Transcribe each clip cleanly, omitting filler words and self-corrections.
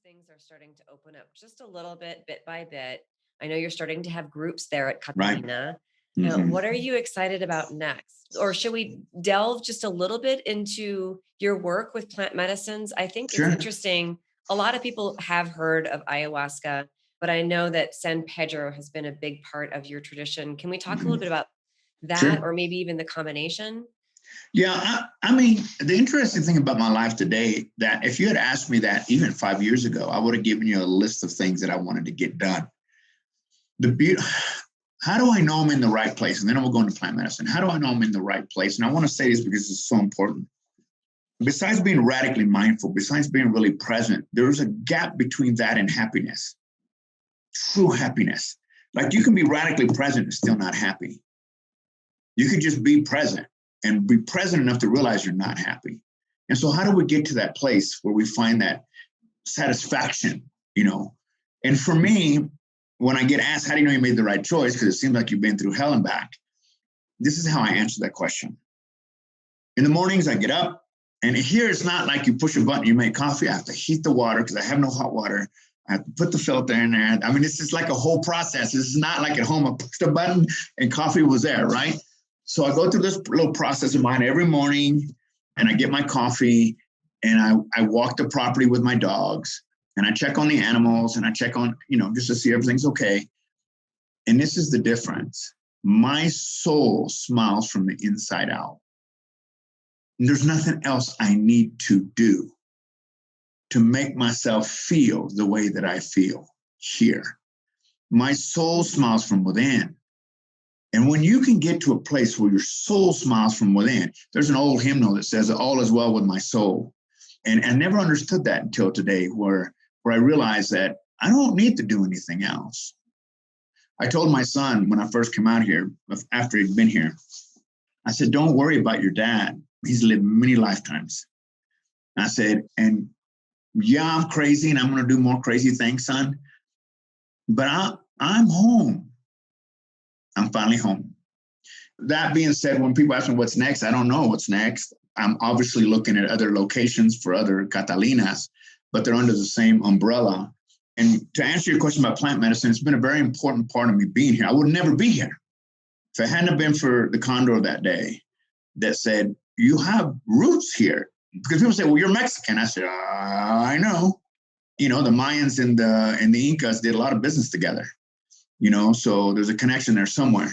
things are starting to open up just a little bit by bit. I know you're starting to have groups there at Right. Catalina. Hmm. What are you excited about next? Or should we delve just a little bit into your work with plant medicines? I think it's Sure. interesting. A lot of people have heard of ayahuasca, but I know that San Pedro has been a big part of your tradition. Can we talk a little bit Hmm. about that Sure. or maybe even the combination? Yeah. I mean, the interesting thing about my life today, that if you had asked me that even 5 years ago, I would have given you a list of things that I wanted to get done. The be- how do I know I'm in the right place? And then I will go into plant medicine. How do I know I'm in the right place? And I want to say this because it's so important. Besides being radically mindful, besides being really present, there's a gap between that and happiness, true happiness. Like you can be radically present and still not happy. You could just be present and be present enough to realize you're not happy. And so, how do we get to that place where we find that satisfaction, you know? And for me, when I get asked, how do you know you made the right choice? Because it seems like you've been through hell and back. This is how I answer that question. In the mornings, I get up, and here it's not like you push a button, you make coffee. I have to heat the water because I have no hot water. I have to put the filter in there. I mean, this is like a whole process. This is not like at home. I pushed a button and coffee was there, right? So I go through this little process of mine every morning, and I get my coffee, and I walk the property with my dogs, and I check on the animals, and I check on, just to see everything's okay. And this is the difference. My soul smiles from the inside out. There's nothing else I need to do to make myself feel the way that I feel here. My soul smiles from within. And when you can get to a place where your soul smiles from within, there's an old hymnal that says, all is well with my soul. And I never understood that until today, where I realized that I don't need to do anything else. I told my son when I first came out here, after he'd been here, I said, don't worry about your dad. He's lived many lifetimes. And I said, and yeah, I'm crazy and I'm going to do more crazy things, son. But I'm home. I'm finally home. That being said, when people ask me what's next, I don't know what's next. I'm obviously looking at other locations for other Catalinas, but they're under the same umbrella. And to answer your question about plant medicine, it's been a very important part of me being here. I would never be here if it hadn't been for the condor that day that said, you have roots here. Because people say, well, you're Mexican. I said, I know. The Mayans and the Incas did a lot of business together, so there's a connection there somewhere.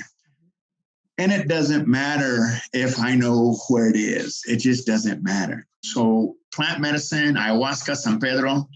And it doesn't matter if I know where it is. It just doesn't matter. So plant medicine, ayahuasca, San Pedro.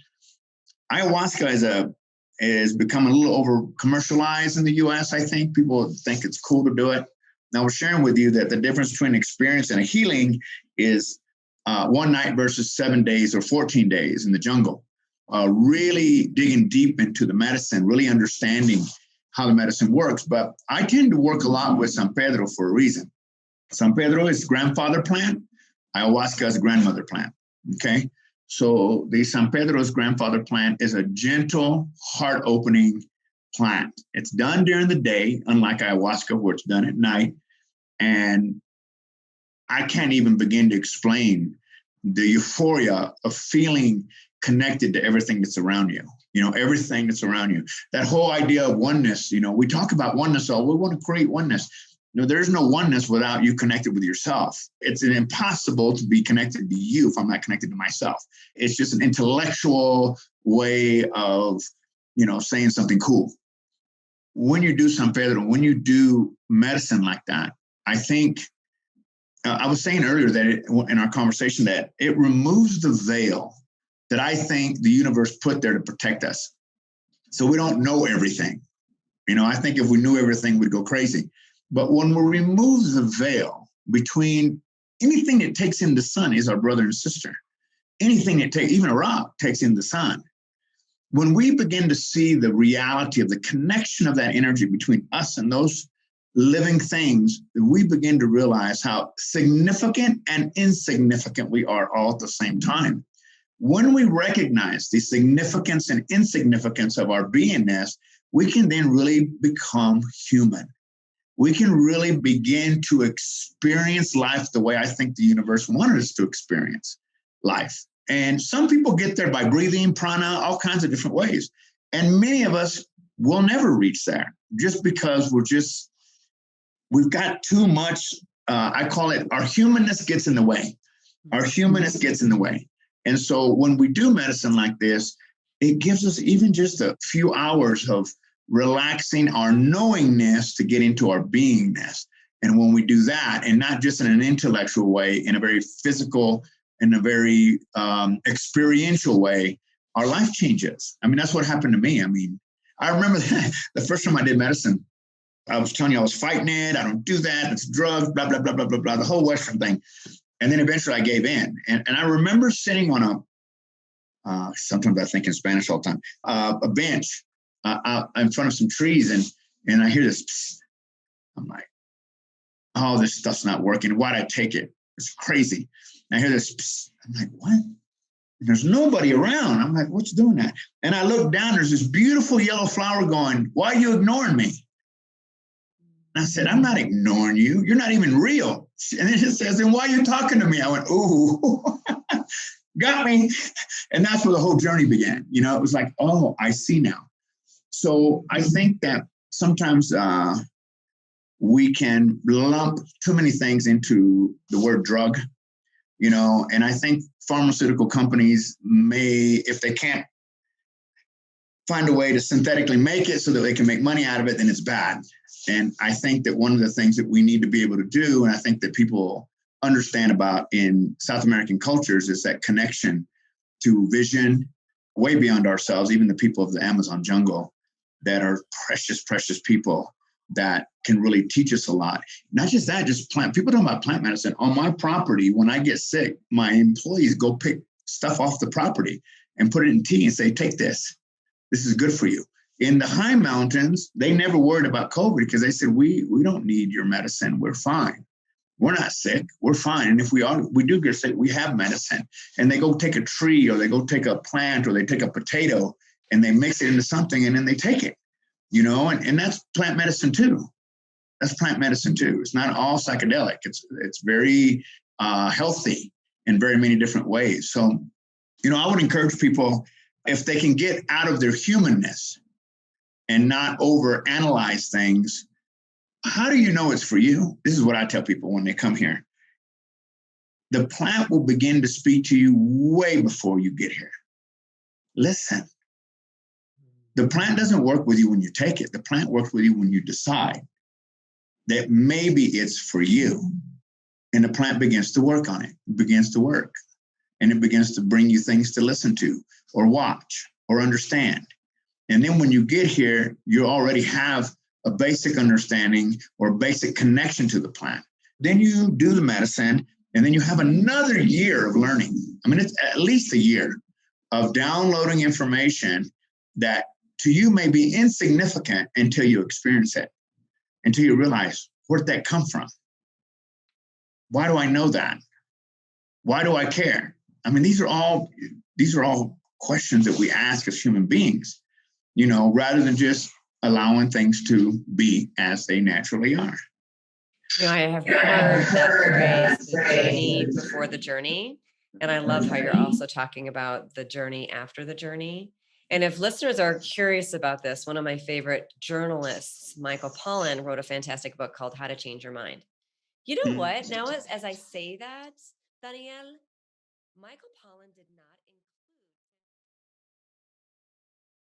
Ayahuasca is become a little over commercialized in the US, I think. People think it's cool to do it. Now, we're sharing with you that the difference between experience and a healing is one night versus 7 days or 14 days in the jungle. Really digging deep into the medicine, really understanding how the medicine works. But I tend to work a lot with San Pedro for a reason. San Pedro is grandfather plant. Ayahuasca is grandmother plant. Okay. So the San Pedro's grandfather plant is a gentle, heart-opening plant. It's done during the day, unlike ayahuasca, where it's done at night. And I can't even begin to explain the euphoria of feeling connected to everything that's around you. Everything that's around you. That whole idea of oneness, we talk about oneness, we want to create oneness. There's no oneness without you connected with yourself. It's impossible to be connected to you if I'm not connected to myself. It's just an intellectual way of, saying something cool. When you do San Pedro, when you do medicine like that, I think, I was saying earlier that in our conversation that it removes the veil that I think the universe put there to protect us. So we don't know everything. I think if we knew everything, we'd go crazy. But when we remove the veil between anything that takes in the sun is our brother and sister. Anything that takes, even a rock, takes in the sun. When we begin to see the reality of the connection of that energy between us and those living things, we begin to realize how significant and insignificant we are all at the same time. When we recognize the significance and insignificance of our beingness, we can then really become human. We can really begin to experience life the way I think the universe wanted us to experience life. And some people get there by breathing, prana, all kinds of different ways. And many of us will never reach there just because we've got too much. I call it our humanness gets in the way. Our humanness gets in the way. And so when we do medicine like this, it gives us even just a few hours of relaxing our knowingness to get into our beingness. And when we do that, and not just in an intellectual way, in a very physical, in a very experiential way, our life changes. I mean, that's what happened to me. I mean, I remember the first time I did medicine, I was telling you I was fighting it. I don't do that. It's drugs, blah, blah, blah, blah, blah, blah, the whole Western thing. And then eventually I gave in. And I remember sitting on sometimes I think in Spanish all the time, a bench out in front of some trees. And I hear this, psst. I'm like, oh, this stuff's not working. Why'd I take it? It's crazy. And I hear this, psst. I'm like, what? And there's nobody around. I'm like, what's doing that? And I look down, there's this beautiful yellow flower going, why are you ignoring me? And I said, I'm not ignoring you. You're not even real. And then it says, then why are you talking to me? I went, ooh, got me. And that's where the whole journey began. You know, it was like, oh, I see now. So I think that sometimes we can lump too many things into the word drug, you know, and I think pharmaceutical companies may, if they can't find a way to synthetically make it so that they can make money out of it, then it's bad. And I think that one of the things that we need to be able to do, and I think that people understand about in South American cultures, is that connection to vision way beyond ourselves, even the people of the Amazon jungle that are precious, precious people that can really teach us a lot. Not just that, just plant. People talk about plant medicine. On my property, when I get sick, my employees go pick stuff off the property and put it in tea and say, take this. This is good for you. In the high mountains, they never worried about COVID because they said, we don't need your medicine. We're fine. We're not sick. We're fine. And if we do get sick, we have medicine. And they go take a tree or they go take a plant or they take a potato and they mix it into something and then they take it, you know, and that's plant medicine too. That's plant medicine too. It's not all psychedelic. It's very healthy in very many different ways. So, you know, I would encourage people, if they can get out of their humanness and not overanalyze things, how do you know it's for you? This is what I tell people when they come here. The plant will begin to speak to you way before you get here. Listen. The plant doesn't work with you when you take it. The plant works with you when you decide that maybe it's for you. And the plant begins to work on it. It begins to work. And it begins to bring you things to listen to or watch or understand. And then when you get here, you already have a basic understanding or basic connection to the plant. Then you do the medicine, and then you have another year of learning. I mean, it's at least a year of downloading information that to you may be insignificant until you experience it, until you realize, where'd that come from? Why do I know that? Why do I care? I mean, these are all questions that we ask as human beings, you know, rather than just allowing things to be as they naturally are. You know, I have heard that phrase, the journey before the journey. And I love how you're also talking about the journey after the journey. And if listeners are curious about this, one of my favorite journalists, Michael Pollan, wrote a fantastic book called How to Change Your Mind. You know what? Now, as I say that, Daniel, Michael Pollan did not